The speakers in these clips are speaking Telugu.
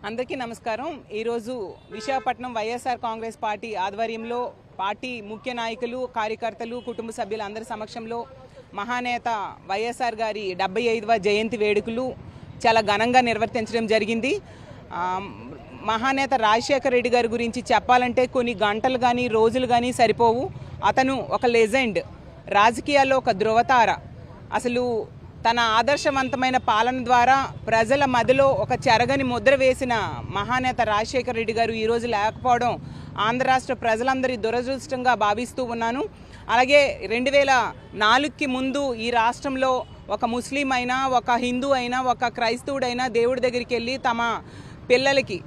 అందరికీ నమస్కారం। ఈరోజు విశాఖపట్నం వైఎస్ఆర్ కాంగ్రెస్ పార్టీ ఆధ్వర్యంలో పార్టీ ముఖ్య నాయకులు, కార్యకర్తలు, కుటుంబ సభ్యులు అందరి సమక్షంలో మహానేత వైఎస్ఆర్ గారి 75వ జయంతి వేడుకలు చాలా ఘనంగా నిర్వర్తించడం జరిగింది। మహానేత రాజశేఖర రెడ్డి గారి గురించి చెప్పాలంటే కొన్ని గంటలు కానీ రోజులు కానీ సరిపోవు। అతను ఒక లెజెండ్, రాజకీయాల్లో ఒక ధృవతార। అసలు తన ఆదర్శవంతమైన పాలన ద్వారా ప్రజల మధ్యలో ఒక చెరగని ముద్ర వేసిన మహానేత రాజశేఖర రెడ్డి గారు ఈరోజు లేకపోవడం ఆంధ్ర రాష్ట్ర ప్రజలందరి దురదృష్టంగా భావిస్తూ ఉన్నాను। అలాగే 2004కి ముందు ఈ రాష్ట్రంలో ఒక ముస్లిం అయినా, ఒక హిందూ అయినా, ఒక క్రైస్తవుడైనా దేవుడి దగ్గరికి వెళ్ళి తమ పిల్లలకి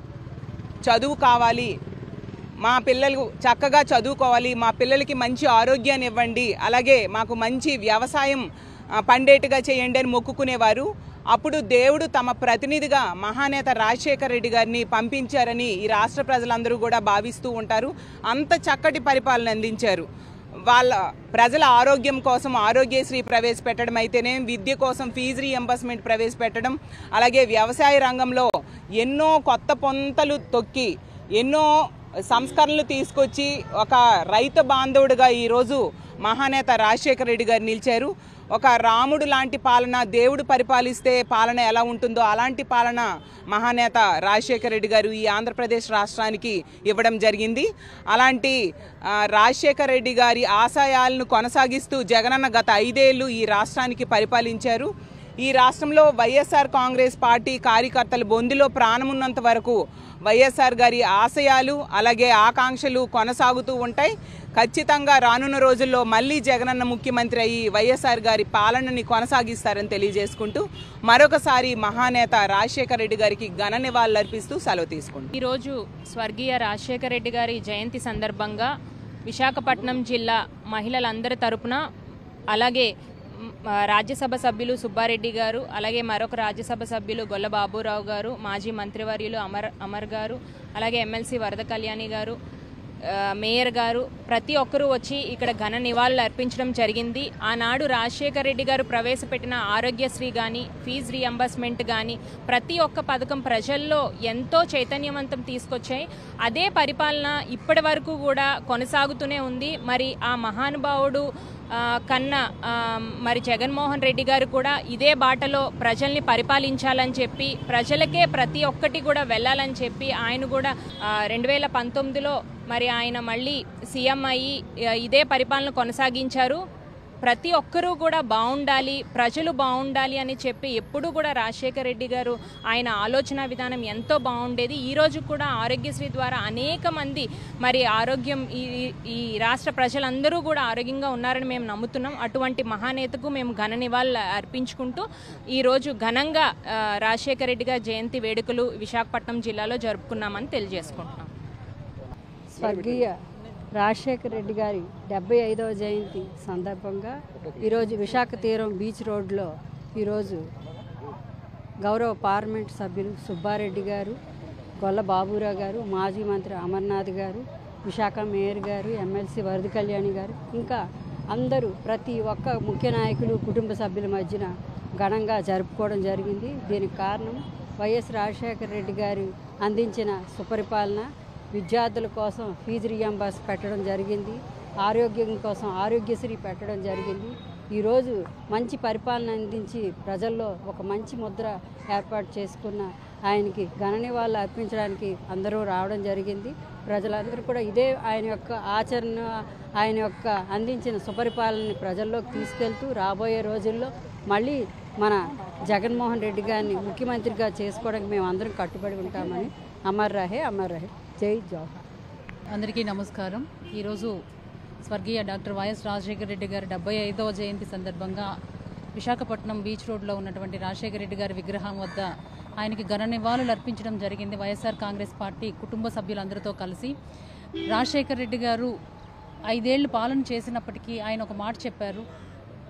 చదువు కావాలి, మా పిల్లలు చక్కగా చదువుకోవాలి, మా పిల్లలకి మంచి ఆరోగ్యాన్ని ఇవ్వండి, అలాగే మాకు మంచి వ్యవసాయం పండేట్టుగా చేయండి అని మొక్కుకునేవారు। అప్పుడు దేవుడు తమ ప్రతినిధిగా మహానేత రాజశేఖర రెడ్డి గారిని పంపించారని ఈ రాష్ట్ర ప్రజలందరూ కూడా భావిస్తూ ఉంటారు। అంత చక్కటి పరిపాలన అందించారు। వాళ్ళ ప్రజల ఆరోగ్యం కోసం ఆరోగ్యశ్రీ ప్రవేశపెట్టడం అయితేనే, విద్య కోసం ఫీజు రీఎంబర్స్మెంట్ ప్రవేశపెట్టడం, అలాగే వ్యవసాయ రంగంలో ఎన్నో కొత్త పొంతలు తొక్కి ఎన్నో సంస్కరణలు తీసుకొచ్చి ఒక రైతు బాంధవుడిగా ఈరోజు మహానేత రాజశేఖర రెడ్డి గారు నిలిచారు। ఒక రాముడు లాంటి పాలన, దేవుడు పరిపాలిస్తే పాలన ఎలా ఉంటుందో అలాంటి పాలన మహానేత రాజశేఖర రెడ్డి గారు ఈ ఆంధ్రప్రదేశ్ రాష్ట్రానికి ఇవ్వడం జరిగింది। అలాంటి రాజశేఖర రెడ్డి గారి ఆశయాలను కొనసాగిస్తూ జగనన్న గత 5 ఏళ్ళు ఈ రాష్ట్రానికి పరిపాలించారు। ఈ రాష్ట్రంలో వైఎస్ఆర్ కాంగ్రెస్ పార్టీ కార్యకర్తలు బొందిలో ప్రాణమున్నంత వరకు వైఎస్ఆర్ గారి ఆశయాలు అలాగే ఆకాంక్షలు కొనసాగుతూ ఉంటాయి। ఖచ్చితంగా రానున్న రోజుల్లో మళ్ళీ జగనన్న ముఖ్యమంత్రి అయ్యి వైఎస్ఆర్ గారి పాలనని కొనసాగిస్తారని తెలియజేసుకుంటూ మరొకసారి మహానేత రాజశేఖర రెడ్డి గారికి ఘన నివాళులర్పిస్తూ సెలవు తీసుకుంటాం। ఈరోజు స్వర్గీయ రాజశేఖర రెడ్డి గారి జయంతి సందర్భంగా విశాఖపట్నం జిల్లా మహిళలందరి తరపున, అలాగే రాజ్యసభ సభ్యులు సుబ్బారెడ్డి గారు, అలాగే మరొక రాజ్యసభ సభ్యులు గొల్ల బాబురావు గారు, మాజీ మంత్రివర్యులు అమర్ గారు, అలాగే ఎమ్మెల్సీ వరద కళ్యాణి గారు, మేయర్ గారు ప్రతి ఒక్కరూ వచ్చి ఇక్కడ ఘన నివాళులు అర్పించడం జరిగింది। ఆనాడు రాజశేఖర రెడ్డి గారు ప్రవేశపెట్టిన ఆరోగ్యశ్రీ కానీ, ఫీజు రీఎంబర్స్మెంట్ కానీ ప్రతి ఒక్క పథకం ప్రజల్లో ఎంతో చైతన్యవంతం తీసుకొచ్చాయి। అదే పరిపాలన ఇప్పటి వరకు కూడా కొనసాగుతూనే ఉంది। మరి ఆ మహానుభావుడు కన్నా మరి జగన్మోహన్ రెడ్డి గారు కూడా ఇదే బాటలో ప్రజల్ని పరిపాలించాలని చెప్పి, ప్రజలకే ప్రతి ఒక్కటి కూడా వెళ్ళాలని చెప్పి ఆయన కూడా 2019లో మరి ఆయన మళ్ళీ సీఎం అయ్యి ఇదే పరిపాలన కొనసాగించారు। ప్రతి ఒక్కరూ కూడా బాగుండాలి, ప్రజలు బాగుండాలి అని చెప్పి ఎప్పుడూ కూడా రాజశేఖర రెడ్డి గారు ఆయన ఆలోచన విధానం ఎంతో బాగుండేది। ఈరోజు కూడా ఆరోగ్యశ్రీ ద్వారా అనేక మంది మరి ఆరోగ్యం ఈ రాష్ట్ర ప్రజలందరూ కూడా ఆరోగ్యంగా ఉన్నారని మేము నమ్ముతున్నాం। అటువంటి మహానేతకు మేము ఘన నివాళులు అర్పించుకుంటూ ఈరోజు ఘనంగా రాజశేఖర రెడ్డి గారి జయంతి వేడుకలు విశాఖపట్నం జిల్లాలో జరుపుకున్నామని తెలియజేసుకుంటున్నాం। స్వర్గీయ రాజశేఖర రెడ్డి గారి 75వ జయంతి సందర్భంగా ఈరోజు విశాఖ తీరం బీచ్ రోడ్లో ఈరోజు గౌరవ పార్లమెంట్ సభ్యులు సుబ్బారెడ్డి గారు, గొల్ల బాబురావు గారు, మాజీ మంత్రి అమర్నాథ్ గారు, విశాఖ మేయర్ గారు, ఎమ్మెల్సీ వరద కళ్యాణి గారు, ఇంకా అందరూ ప్రతి ఒక్క ముఖ్య నాయకులు కుటుంబ సభ్యుల మధ్యన ఘనంగా జరుపుకోవడం జరిగింది। దీనికి కారణం వైఎస్ రాజశేఖర రెడ్డి గారు అందించిన సుపరిపాలన, విద్యార్థుల కోసం ఫీజు రీఎంబర్స్ పెట్టడం జరిగింది, ఆరోగ్యం కోసం ఆరోగ్యశ్రీ పెట్టడం జరిగింది। ఈరోజు మంచి పరిపాలన అందించి ప్రజల్లో ఒక మంచి ముద్ర ఏర్పాటు చేసుకున్న ఆయనకి ఘన నివాళులు అర్పించడానికి అందరూ రావడం జరిగింది। ప్రజలందరూ కూడా ఇదే ఆయన యొక్క ఆచరణ, ఆయన యొక్క అందించిన సుపరిపాలనని ప్రజల్లోకి తీసుకెళ్తూ రాబోయే రోజుల్లో మళ్ళీ మన జగన్మోహన్ రెడ్డి గారిని ముఖ్యమంత్రిగా చేసుకోవడానికి మేము అందరం కట్టుబడి ఉంటామని అమర్ రహే అమర్ రహే, జై జవహర్। అందరికీ నమస్కారం। ఈరోజు స్వర్గీయ డాక్టర్ వైఎస్ రాజశేఖర రెడ్డి గారి 75వ జయంతి సందర్భంగా విశాఖపట్నం బీచ్ రోడ్లో ఉన్నటువంటి రాజశేఖర రెడ్డి గారి విగ్రహం వద్ద ఆయనకి ఘన నివాళులు అర్పించడం జరిగింది। వైఎస్ఆర్ కాంగ్రెస్ పార్టీ కుటుంబ సభ్యులందరితో కలిసి రాజశేఖర రెడ్డి గారు 5 ఏళ్లు పాలన చేసినప్పటికీ ఆయన ఒక మాట చెప్పారు,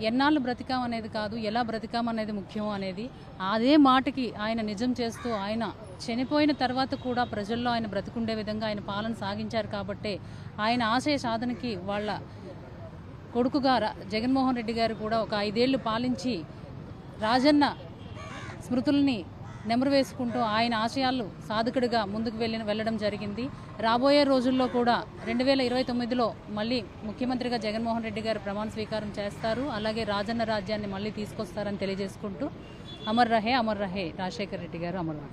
ఎన్నాళ్ళు బ్రతికాం అనేది కాదు, ఎలా బ్రతికాం అనేది ముఖ్యం అనేది। అదే మాటకి ఆయన నిజం చేస్తూ ఆయన చనిపోయిన తర్వాత కూడా ప్రజల్లో ఆయన బ్రతికుండే విధంగా ఆయన పాలన సాగించారు కాబట్టే ఆయన ఆశయ సాధనకి వాళ్ళ కొడుకుగా జగన్మోహన్ రెడ్డి గారు కూడా ఒక 5 ఏళ్లు పాలించి రాజన్న స్మృతుల్ని నెమరు వేసుకుంటూ ఆయన ఆశయాలు సాధకుడిగా ముందుకు వెళ్ళడం జరిగింది. రాబోయే రోజుల్లో కూడా 2029లో మళ్ళీ ముఖ్యమంత్రిగా జగన్మోహన్ రెడ్డి గారు ప్రమాణ స్వీకారం చేస్తారు. అలాగే రాజన్న రాజ్యాన్ని మళ్ళీ తీసుకొస్తారని తెలియజేసుకుంటూ అమర్ రహే రాజశేఖర రెడ్డి గారు అమర్.